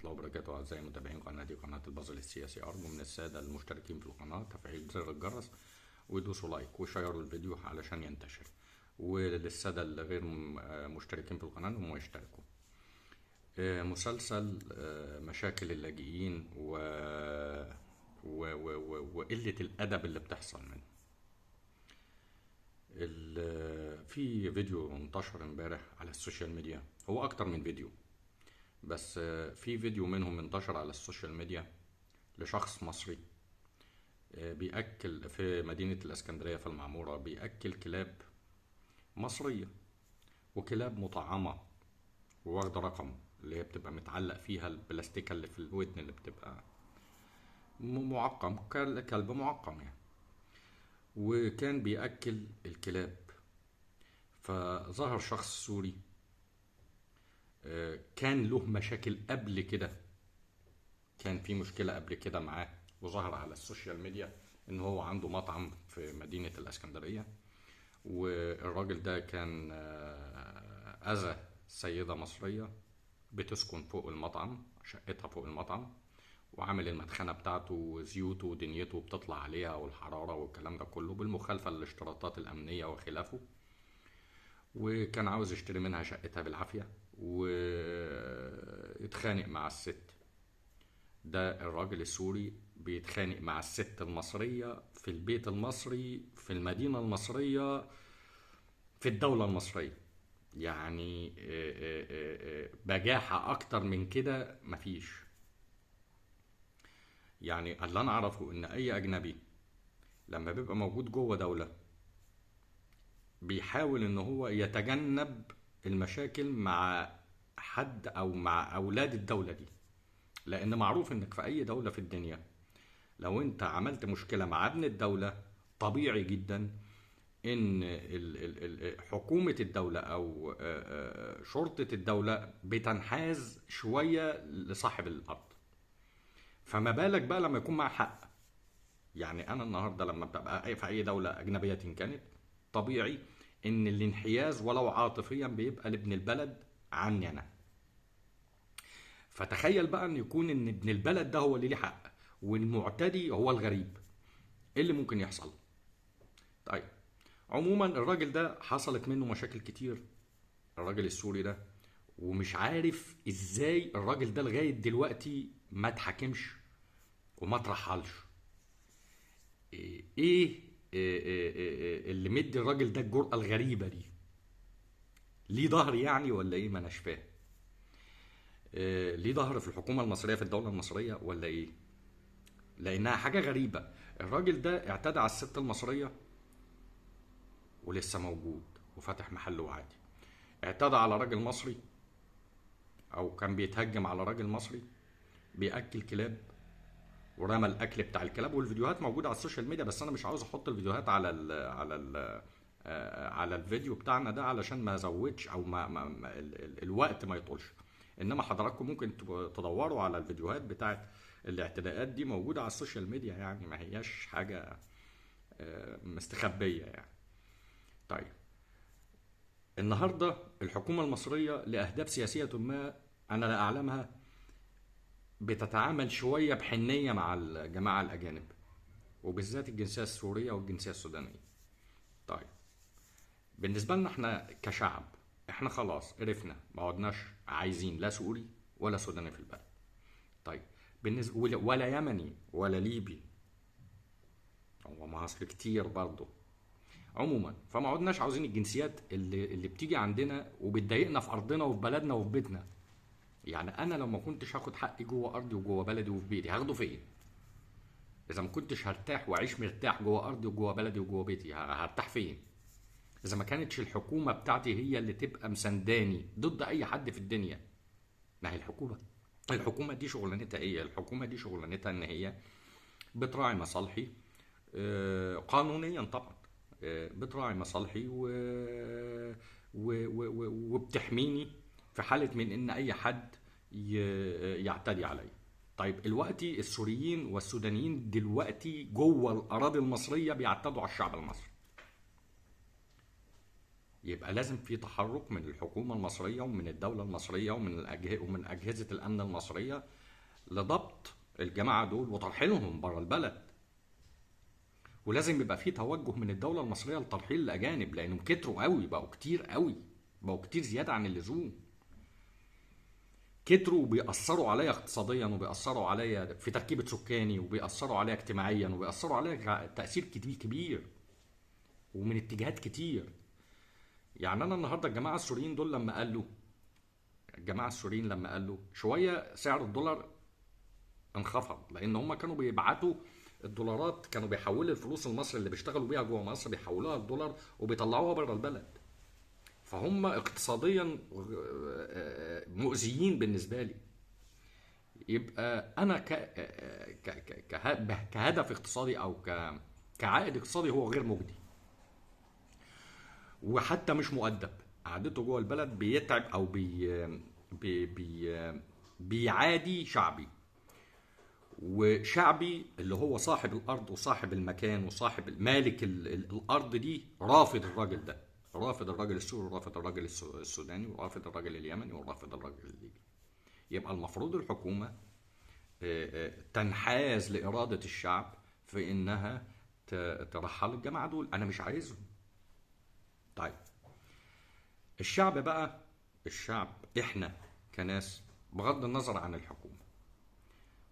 الله وبركاته. أعزائي متابعين قناة البازل السياسي، أرجو من السادة المشتركين في القناة تفعيل زر الجرس ويدوسوا لايك وشيروا الفيديو علشان ينتشر، وللسادة الغير مشتركين في القناة هم يشتركوا. مسلسل مشاكل اللاجئين وقلة الأدب اللي بتحصل منه. في فيديو انتشر امبارح على السوشيال ميديا، هو أكتر من فيديو، بس في فيديو منهم انتشر على السوشيال ميديا لشخص مصري بيأكل في مدينة الإسكندرية في المعمورة، بيأكل كلاب مصرية وكلاب مطعمة وواخدة رقم اللي هي بتبقى متعلق فيها البلاستيكة اللي في الودن اللي بتبقى معقم، كلب معقم يعني، وكان بيأكل الكلاب. فظهر شخص سوري كان له مشاكل قبل كده، كان في مشكلة قبل كده معاه، وظهر على السوشيال ميديا ان هو عنده مطعم في مدينة الإسكندرية، والراجل ده كان أذى سيدة مصرية بتسكن فوق المطعم، شقتها فوق المطعم، وعامل المدخنة بتاعته وزيوته ودنيته بتطلع عليها والحرارة والكلام ده كله بالمخالفة للاشتراطات الأمنية وخلافه، وكان عاوز يشتري منها شقتها بالعافية واتخانق مع الست. ده الراجل السوري بيتخانق مع الست المصرية في البيت المصري في المدينة المصرية في الدولة المصرية. يعني بجاحة أكتر من كده مفيش. يعني اللي أنا أعرفه إن أي أجنبي لما بيبقى موجود جوه دولة بيحاول إن هو يتجنب المشاكل مع حد أو مع أولاد الدولة دي، لأن معروف إنك في أي دولة في الدنيا لو أنت عملت مشكلة مع ابن الدولة طبيعي جدا ان حكومة الدولة او شرطة الدولة بتنحاز شوية لصاحب الارض، فما بالك بقى لما يكون معاه حق. يعني انا النهاردة لما ببقى في اي دولة اجنبية كانت، طبيعي ان الانحياز ولو عاطفيا بيبقى لابن البلد عني انا. فتخيل بقى ان يكون ان ابن البلد ده هو اللي ليه حق والمعتدي هو الغريب، ايه اللي ممكن يحصل؟ طيب عموما الراجل ده حصلت منه مشاكل كتير، الراجل السوري ده، ومش عارف ازاي الراجل ده لغاية دلوقتي ما اتحاكمش وما اترحلش. ايه اللي مدي الراجل ده الجرأة الغريبة دي؟ ليه ظهر يعني ولا ايه؟ ما اناش فاهم. ليه ظهر في الحكومة المصرية في الدولة المصرية ولا ايه؟ لانها حاجة غريبة. الراجل ده اعتدى على الست المصرية ولسه موجود وفاتح محله عادي، اعتدى على راجل مصري او كان بيتهجم على راجل مصري بياكل كلاب ورمى الاكل بتاع الكلاب، والفيديوهات موجوده على السوشيال ميديا، بس انا مش عاوز احط الفيديوهات على الفيديو بتاعنا ده علشان ما ازودش او الوقت ما يطولش. انما حضراتكم ممكن تدوروا على الفيديوهات بتاعت الاعتداءات دي، موجوده على السوشيال ميديا، يعني ما هياش حاجه مستخبيه يعني. طيب النهارده الحكومه المصريه لاهداف سياسيه ما انا لا اعلمها بتتعامل شويه بحنيه مع الجماعه الاجانب، وبالذات الجنسيه السوريه والجنسيه السودانيه. طيب بالنسبه لنا احنا كشعب، احنا خلاص عرفنا ما عدناش عايزين لا سوري ولا سوداني في البلد. طيب بالنسبه ولا يمني ولا ليبي، هو مصر كتير برضه. عموما فما عدناش عاوزين الجنسيات اللي بتيجي عندنا وبتضايقنا في ارضنا وفي بلدنا وفي بيتنا. يعني انا لو ما كنتش هاخد حقي جوه ارضي وجوه بلدي وفي بيتي هاخده فين؟ اذا ما كنتش هرتاح واعيش مرتاح جوه ارضي وجوه بلدي وجوه بيتي هرتاح فين؟ اذا ما كانتش الحكومه بتاعتي هي اللي تبقى مسنداني ضد اي حد في الدنيا. ما هي الحكومه دي شغلانتها ايه؟ الحكومه دي شغلانتها ان هي بتراعي مصالحي قانونيا طبعا، بتراعي مصالحي وبتحميني في حاله من ان اي حد يعتدي عليا. طيب دلوقتي السوريين والسودانيين جوه الاراضي المصريه بيعتدوا على الشعب المصري. يبقى لازم في تحرك من الحكومة المصرية ومن الدولة المصرية ومن أجهزة الأمن المصرية لضبط الجماعة دول وترحيلهم بره البلد. ولازم يبقى في توجه من الدولة المصرية لترحيل الأجانب، لأنهم كتروا قوي، بقوا كتير قوي، بقوا كتير زيادة عن اللزوم. كتروا وبيأثروا عليا اقتصاديا، وبيأثروا عليا في تركيبة سكاني، وبيأثروا عليا اجتماعيا، وبيأثروا عليا تأثير كبير ومن اتجاهات كتير. يعني أنا النهاردة الجماعة السوريين دول لما قالوا، الجماعة السوريين لما قالوا شوية سعر الدولار انخفض، لأن هم كانوا بيبعتوا الدولارات، كانوا بيحولوا الفلوس المصري اللي بيشتغلوا بيها جوه مصر بيحولوها الدولار وبيطلعوها بره البلد. فهم اقتصاديا مؤذيين بالنسبة لي. يبقى انا كهدف اقتصادي او كعائد اقتصادي هو غير مجدي، وحتى مش مؤدب. قعدته جوه البلد بيتعب او بي بي بيعادي شعبي، وشعبي اللي هو صاحب الارض وصاحب المكان وصاحب مالك الارض دي رافض الراجل ده، رافض الراجل السوري ورافض الراجل السوداني ورافض الراجل اليمني ورافض الراجل الليبي. يبقى المفروض الحكومة تنحاز لإرادة الشعب في إنها ترحل الجماعة دول. أنا مش عايزهم. طيب الشعب بقى، الشعب إحنا كناس، بغض النظر عن الحكومة،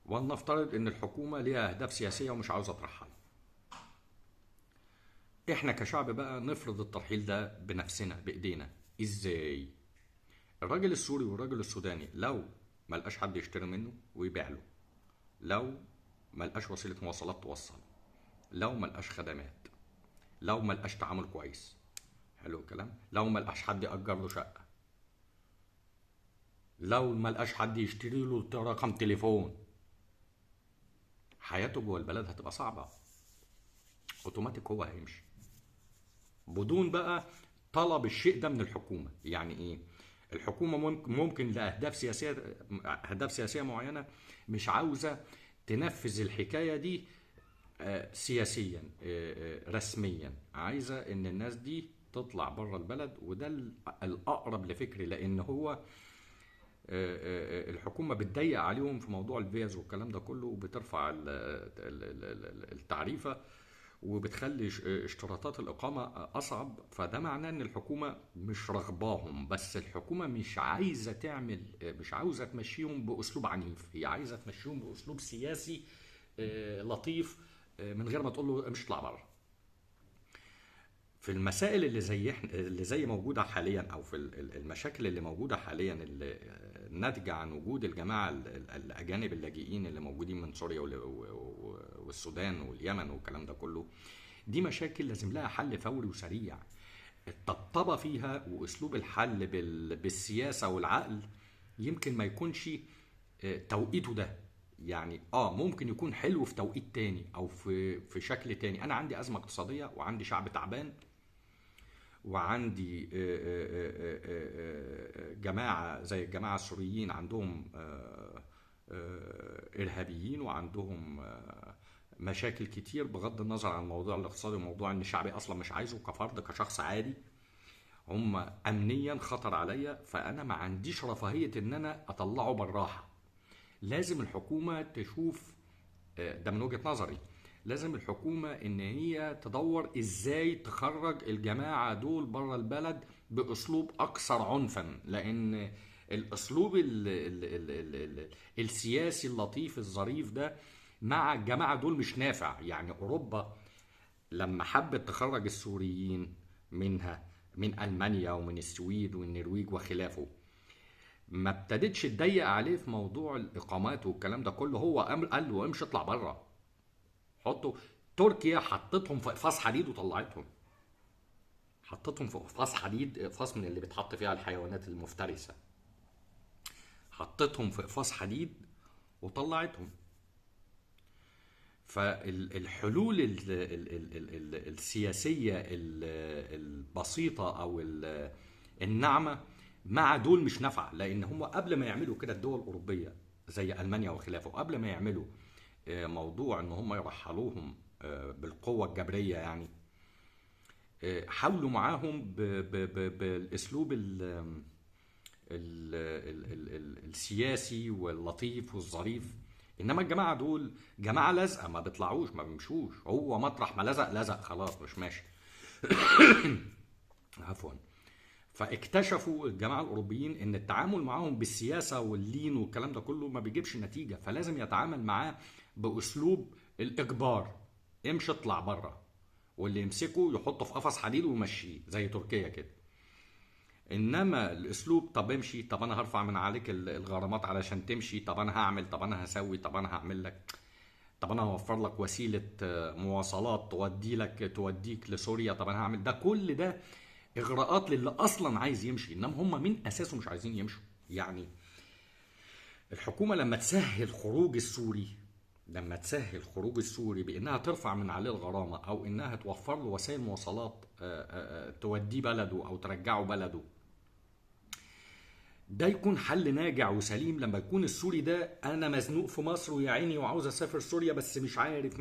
ولنفترض إن الحكومة ليها أهداف سياسية ومش عاوزة ترحل، إحنا كشعب بقى نفرض الترحيل ده بنفسنا بإيدينا. إزاي؟ الراجل السوري والراجل السوداني لو ملقاش حد يشتري منه ويبيع له، لو ملقاش وسيلة مواصلات توصل، لو ملقاش خدمات، لو ملقاش تعامل كويس، حلو الكلام، لو ملقاش حد يأجر له شقة، لو ملقاش حد يشتري له رقم تليفون، حياته جوه البلد هتبقى صعبة. اوتوماتيك هو هيمشي بدون بقى طلب الشيء ده من الحكومة. يعني ايه؟ الحكومة ممكن لأهداف سياسية، أهداف سياسية معينة مش عاوزة تنفذ الحكاية دي سياسيا رسميا، عايزة ان الناس دي تطلع بره البلد. وده الأقرب لفكري، لأن هو الحكومة بتضيق عليهم في موضوع الفيز والكلام ده كله، وبترفع التعريفة، وبتخلي اشتراطات الإقامة أصعب. فده معناه إن الحكومة مش رغباهم، بس الحكومة مش عايزة تعمل، مش عاوزة تمشيهم بأسلوب عنيف، هي عايزة تمشيهم بأسلوب سياسي لطيف، من غير ما تقول له مش اطلع بره. في المسائل اللي زي موجودة حاليا، أو في المشاكل اللي موجودة حاليا اللي ناتجة عن وجود الجماعة الأجانب اللاجئين اللي موجودين من سوريا والسودان واليمن والكلام ده كله، دي مشاكل لازم لها حل فوري وسريع. الطبطبة فيها وأسلوب الحل بالسياسة والعقل يمكن ما يكونش توقيته ده. يعني ممكن يكون حلو في توقيت تاني او في شكل تاني. انا عندي ازمه اقتصاديه وعندي شعب تعبان وعندي جماعه زي الجماعه السوريين عندهم ارهابيين وعندهم مشاكل كتير، بغض النظر عن الموضوع الاقتصادي وموضوع ان شعبي اصلا مش عايزه كفرد كشخص عادي، هم امنيا خطر عليا. فانا ما عنديش رفاهيه ان انا اطلعه بالراحه. لازم الحكومة تشوف، ده من وجهة نظري، لازم الحكومة ان هي تدور ازاي تخرج الجماعة دول بره البلد باسلوب اكثر عنفا. لان الاسلوب السياسي اللطيف الظريف ده مع الجماعة دول مش نافع. يعني اوروبا لما حبت تخرج السوريين منها، من المانيا ومن السويد والنرويج وخلافه، ما ابتدتش تضيق عليه في موضوع الاقامات والكلام ده كله. هو قال له امشي اطلع بره، حطوا. تركيا حطتهم في اقفاص حديد وطلعتهم، حطتهم في اقفاص حديد، اقفاص من اللي بتحط فيها الحيوانات المفترسه، حطتهم في اقفاص حديد وطلعتهم. فالحلول السياسيه البسيطه او الناعمه مع دول مش نافعه. لان هم قبل ما يعملوا كده الدول الاوروبيه زي المانيا وخلافه، قبل ما يعملوا موضوع ان هم يرحلوهم بالقوه الجبريه، يعني حاولوا معاهم بالاسلوب السياسي واللطيف والظريف. انما الجماعه دول جماعه لازقه، ما بيطلعوش ما بيمشوش، هو مطرح ما لزق لزق خلاص مش ماشي. عفوا. فاكتشفوا الجماعه الاوروبيين ان التعامل معاهم بالسياسه واللين والكلام ده كله ما بيجيبش نتيجه، فلازم يتعامل معاه باسلوب الاجبار. امشي اطلع بره، واللي يمسكه يحطه في قفص حديد ويمشيه زي تركيا كده. انما الاسلوب طب امشي، طب انا هرفع من عليك الغرامات علشان تمشي، طب انا هعمل، طب انا هسوي، طب انا هعمل لك، طب انا هوفر لك وسيله مواصلات توديك لسوريا، طب انا هعمل ده، كل ده اغراءات للي اصلا عايز يمشي، انما هم من اساسه مش عايزين يمشوا. يعني الحكومه لما تسهل خروج السوري بانها ترفع من عليه الغرامه، او انها توفر له وسائل مواصلات توديه بلده او ترجعه بلده، ده يكون حل ناجع وسليم. لما يكون السوري ده انا مزنوق في مصر ويا عيني وعاوز اسافر سوريا بس مش عارف،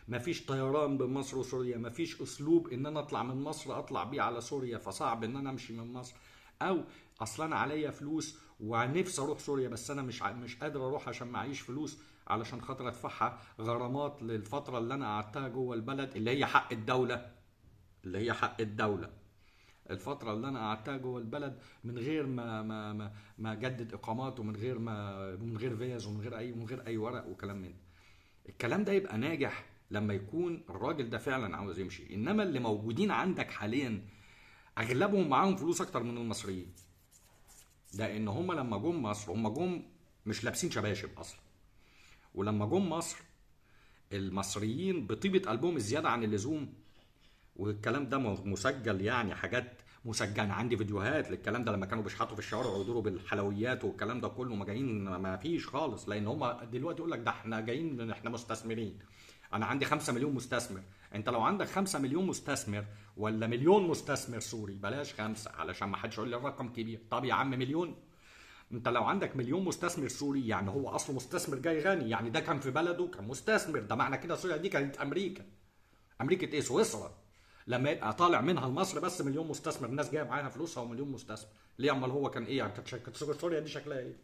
مفيش طيران بين مصر وسوريا، مفيش اسلوب ان انا اطلع من مصر اطلع بيه على سوريا، فصعب ان انا امشي من مصر، او اصلا انا عليا فلوس ونفسي اروح سوريا بس انا مش قادر اروح عشان معيش فلوس علشان خاطر ادفعها غرامات للفتره اللي انا قعدتها جوه البلد اللي هي حق الدوله، الفترة اللي أنا قعدتها جوه البلد من غير ما أجدد إقامات، من غير فيز ومن غير أي ورق وكلام من ده. الكلام ده يبقى ناجح لما يكون الراجل ده فعلا عاوز يمشي. إنما اللي موجودين عندك حاليا أغلبهم معاهم فلوس أكتر من المصريين، لأن هم لما جم مصر هم جم مش لابسين شباشب أصلا. ولما جم مصر المصريين بطيبة قلبهم الزيادة عن اللزوم، والكلام ده مسجل، يعني حاجات مسجله عندي فيديوهات للكلام ده، لما كانوا بيشحطوا في الشوارع ويدوروا بالحلويات والكلام ده كله، ما جايين ما فيش خالص، لان هم دلوقتي يقول لك ده احنا جايين احنا مستثمرين. انا عندي 5 مليون مستثمر. انت لو عندك 5 مليون مستثمر ولا مليون مستثمر سوري، بلاش 5 علشان ما حدش يقول لي الرقم كبير، طب يا عم مليون. انت لو عندك مليون مستثمر سوري يعني هو اصله مستثمر جاي غني، يعني ده كان في بلده كان مستثمر، ده معنى كده سوريا دي كانت امريكا ايه، سويسرا. لما يبقى طالع منها لمصر بس مليون مستثمر، الناس جايه معاها فلوسها ومليون مستثمر، ليه؟ امال هو كان ايه يعني؟ كانت سوريا دي شكلها ايه؟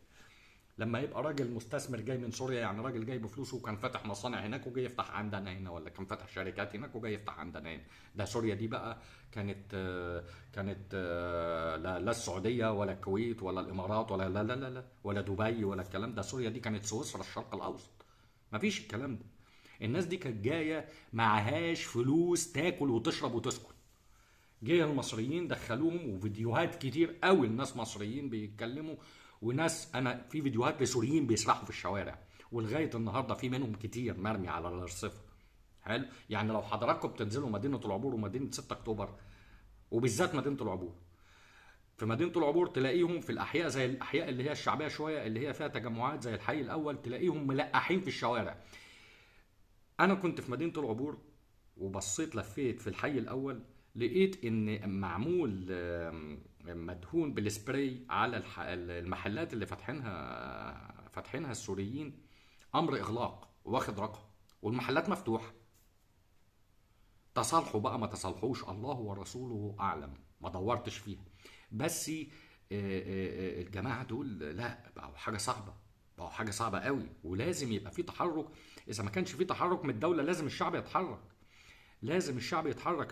لما يبقى راجل مستثمر جاي من سوريا، يعني راجل جاي بفلوسه وكان فاتح مصانع هناك وجاي يفتح عندنا هنا، ولا كان فاتح شركات هناك وجاي يفتح عندنا هنا. ده سوريا دي بقى كانت لا السعوديه ولا الكويت ولا الامارات ولا لا ولا دبي ولا الكلام ده. سوريا دي كانت سويسرا الشرق الاوسط. مفيش الكلام ده. الناس دي كانت جايه معهاش فلوس تاكل وتشرب وتسكن. جه المصريين دخلوهم، وفيديوهات كتير قوي الناس مصريين بيتكلموا، وناس انا في فيديوهات لسوريين بيسرحوا في الشوارع، ولغايه النهارده في منهم كتير مرمي على الارصفه. حلو. يعني لو حضراتكم بتنزلوا مدينه العبور ومدينه 6 اكتوبر، وبالذات مدينه العبور، في مدينه العبور تلاقيهم في الاحياء زي الاحياء اللي هي الشعبيه شويه اللي هي فيها تجمعات زي الحي الاول، تلاقيهم ملقحين في الشوارع. انا كنت في مدينه العبور وبصيت لفيت في الحي الاول، لقيت ان معمول مدهون بالسبراي على المحلات اللي فاتحينها السوريين، امر اغلاق واخد رقم، والمحلات مفتوحه. تصالحوا بقى ما تصالحوش الله ورسوله اعلم، ما دورتش فيها. بس الجماعه دول لا، بقوا حاجه صعبه قوي، ولازم يبقى في تحرك. اذا ما كانش في تحرك من الدوله لازم الشعب يتحرك.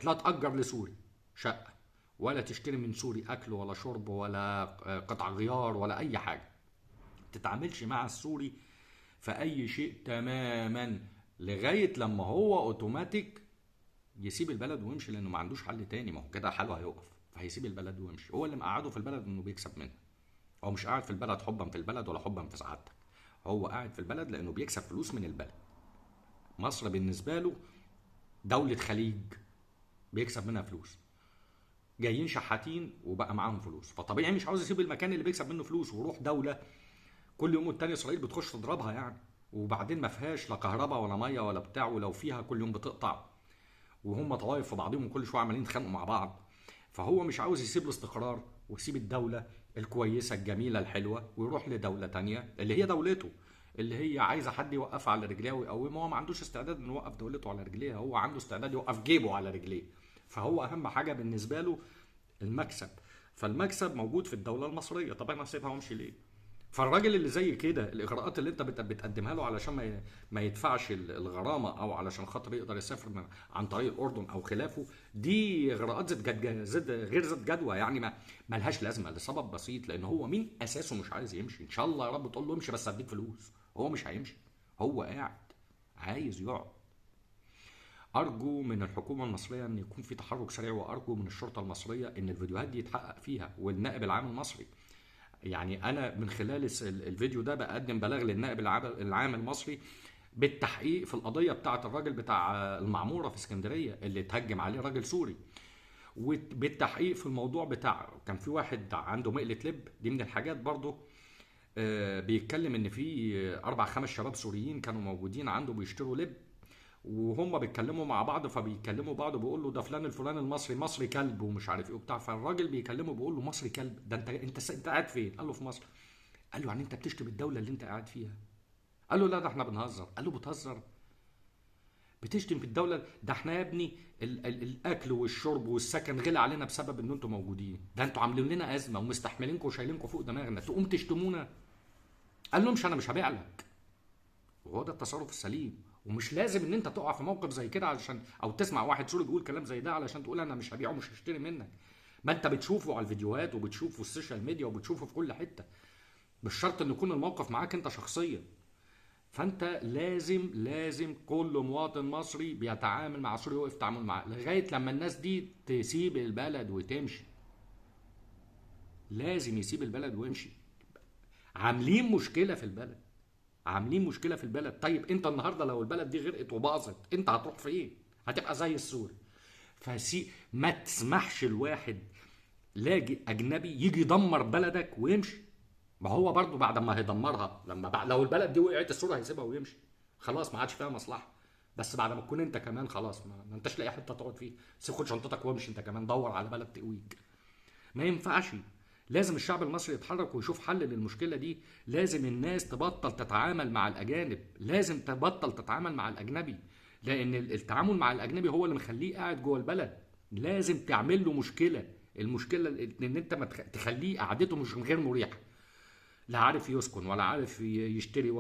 لا تأجر لسوري شقة، ولا تشتري من سوري أكل ولا شرب ولا قطع غيار ولا أي حاجة. تتعاملش مع السوري في أي شيء تماما لغاية لما هو أوتوماتيك يسيب البلد ويمشي، لأنه ما عندوش حل تاني. ما هو كده حاله هيقف، فهيسيب البلد ويمشي. هو اللي مقعده في البلد إنه بيكسب منها. هو مش قاعد في البلد حبا في البلد ولا حبا في سعادتك، هو قاعد في البلد لأنه بيكسب فلوس من البلد. مصر بالنسبة له دولة خليج بيكسب منها فلوس، جايين شحاتين وبقى معاهم فلوس، فطبيعي مش عاوز يسيب المكان اللي بيكسب منه فلوس ويروح دوله كل يوم والتاني اسرائيل بتخش تضربها يعني، وبعدين ما فيهاش لا كهرباء ولا ميه ولا بتاع، ولو فيها كل يوم بتقطع، وهم طوائف في بعضهم وكل شويه عمالين يتخانقوا مع بعض. فهو مش عاوز يسيب الاستقرار ويسيب الدوله الكويسه الجميله الحلوه ويروح لدوله تانية اللي هي دولته، اللي هي عايزه حد يوقفها على رجليها ويقومها. هو ما عندوش استعداد انه يوقف دولته على رجليها، هو عنده استعداد يوقف جيبه على رجليه. فهو اهم حاجه بالنسبه له المكسب. فالمكسب موجود في الدوله المصريه، طب انا اسيبها وامشي ليه؟ فالراجل اللي زي كده الاجراءات اللي انت بتقدمها له علشان ما يدفعش الغرامه، او علشان خاطر يقدر يسافر عن طريق الاردن او خلافه، دي اجراءات غير ذات جدوى، يعني ما لهاش لازمه لسبب بسيط، لان هو مين اساسه مش عايز يمشي. ان شاء الله يا رب تقول له امشي بس هديك فلوس، هو مش هيمشي، هو قاعد عايز يقعد. ارجو من الحكومه المصريه ان يكون في تحرك سريع، وارجو من الشرطه المصريه ان الفيديوهات دي يتحقق فيها، والنائب العام المصري. يعني انا من خلال الفيديو ده بقدم بلاغ للنائب العام المصري بالتحقيق في القضيه بتاعه الراجل بتاع المعموره في اسكندريه اللي اتهجم عليه راجل سوري، وبالتحقيق في الموضوع بتاع كان في واحد عنده مقله لب، دي من الحاجات برضه. بيتكلم ان في 4 5 شباب سوريين كانوا موجودين عنده بيشتروا لب، وهم بيتكلموا مع بعض، فبيكلموا بعض بيقول له ده فلان الفلاني المصري مصري كلب ومش عارف ايه وبتاع. فالراجل بيكلمه بيقول له مصري كلب؟ ده انت قاعد فين؟ قال له في مصر. قال له يعني انت بتشتم الدوله اللي انت قاعد فيها؟ قال له لا ده احنا بنهزر. قال له بتهزر؟ بتشتم في الدوله؟ ده احنا يا ابني الاكل والشرب والسكن غلى علينا بسبب ان انتوا موجودين، ده انتوا عاملين لنا ازمه ومستحملينكم وشايلينكم فوق دماغنا، تقوم تشتمونا؟ قال له انا مش هبيع لك. وهو ده التصرف السليم. ومش لازم ان انت تقع في موقف زي كده علشان، او تسمع واحد سوري بيقول كلام زي ده علشان تقول انا مش هبيعه ومش هشتري منك. ما انت بتشوفه على الفيديوهات وبتشوفه في السوشيال ميديا وبتشوفه في كل حته، مش شرط ان يكون الموقف معاك انت شخصيا. فانت لازم كل مواطن مصري بيتعامل مع سوري يوقف تعامل معاه لغايه لما الناس دي تسيب البلد وتمشي. لازم يسيب البلد ويمشي. عاملين مشكله في البلد، عاملين مشكله في البلد. طيب انت النهارده لو البلد دي غرقت وباظت انت هتروح فين؟ هتبقى زي السوري. ما تسمحش الواحد لاجئ اجنبي يجي يدمر بلدك ويمشي. ما هو برضو بعد ما هيدمرها، لو البلد دي وقعت السوري هيسيبها ويمشي، خلاص ما عادش فيها مصلحه. بس بعد ما تكون انت كمان خلاص ما انتش لاقي حته تقعد فيها، خد شنطتك وامشي انت كمان، دور على بلد تقويك. ما ينفعش. لازم الشعب المصري يتحرك ويشوف حل للمشكله دي. لازم الناس تبطل تتعامل مع الاجانب، لازم تبطل تتعامل مع الاجنبي، لان التعامل مع الاجنبي هو اللي مخليه قاعد جوه البلد. لازم تعمل له مشكله. المشكله ان انت ما تخليه قعدته مش غير مريحه، لا عارف يسكن ولا عارف يشتري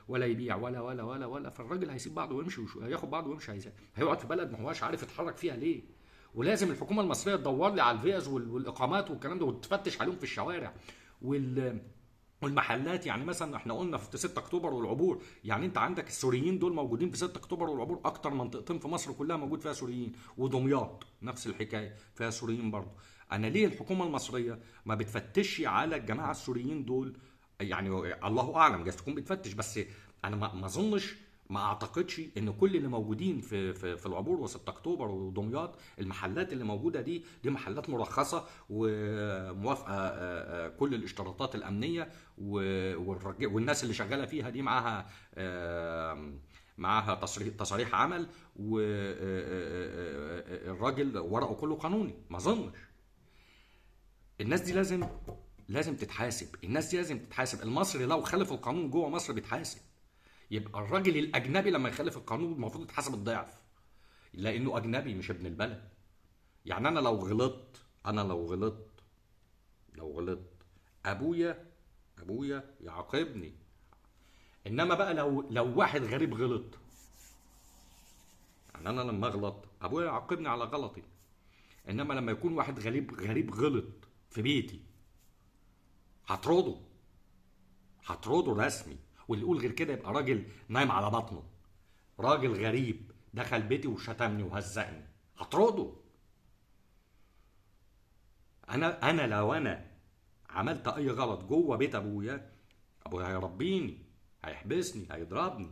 ولا يبيع ولا. فالراجل هيسيب بعضه ويمشي، هياخد بعضه ويمشي، هيقعد في بلد ما هواش عارف يتحرك فيها ليه. ولازم الحكومه المصريه تدور لي على الفيز والاقامات والكلام ده وتفتش عليهم في الشوارع والمحلات. يعني مثلا احنا قلنا في 6 اكتوبر والعبور، يعني انت عندك السوريين دول موجودين في 6 اكتوبر والعبور، اكتر منطقتين في مصر كلها موجود فيها سوريين، ودمياط نفس الحكايه فيها سوريين برضه. انا ليه الحكومه المصريه ما بتفتشش على الجماعه السوريين دول؟ يعني الله اعلم، جايز تكون بتفتش، بس انا ما اظنش، ما اعتقدش ان كل اللي موجودين في العبور و6 اكتوبر ودمياط، المحلات اللي موجوده دي محلات مرخصه وموافقه كل الاشتراطات الامنيه، والناس اللي شغاله فيها دي معاها تصاريح عمل، والراجل ورقه كله قانوني. ما اظنش. الناس دي لازم تتحاسب. الناس دي لازم تتحاسب. المصري لو خالف القانون جوه مصر بيتحاسب، يبقى الراجل الاجنبي لما يخالف القانون المفروض يتحاسب الضعف، لانه اجنبي مش ابن البلد. يعني انا لو غلطت ابويا يعاقبني. انما بقى لو واحد غريب غلط، يعني انا لما اغلط ابويا يعاقبني على غلطي. انما لما يكون واحد غريب غلط في بيتي، هطرده رسمي. واللي يقول غير كده يبقى راجل نايم على بطنه. راجل غريب دخل بيتي وشتمني وهزقني، هطرده. انا لو عملت اي غلط جوه بيت ابويا هيربيني، هيحبسني، هيضربني.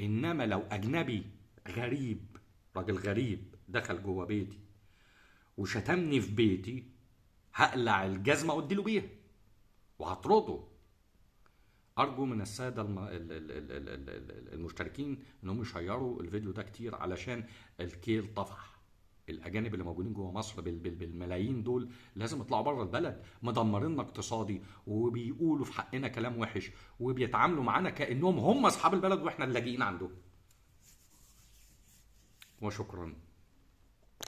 انما لو اجنبي غريب، راجل غريب دخل جوه بيتي وشتمني في بيتي، هقلع الجزمه واديله بيها وهطرده. ارجو من الساده المشتركين انهم يشيروا الفيديو ده كتير علشان الكيل طفح. الاجانب اللي موجودين جوه مصر بالملايين دول لازم يطلعوا بره البلد، مدمريننا اقتصادي، وبيقولوا في حقنا كلام وحش، وبيتعاملوا معانا كانهم هم اصحاب البلد واحنا اللاجئين عندهم. وشكرا.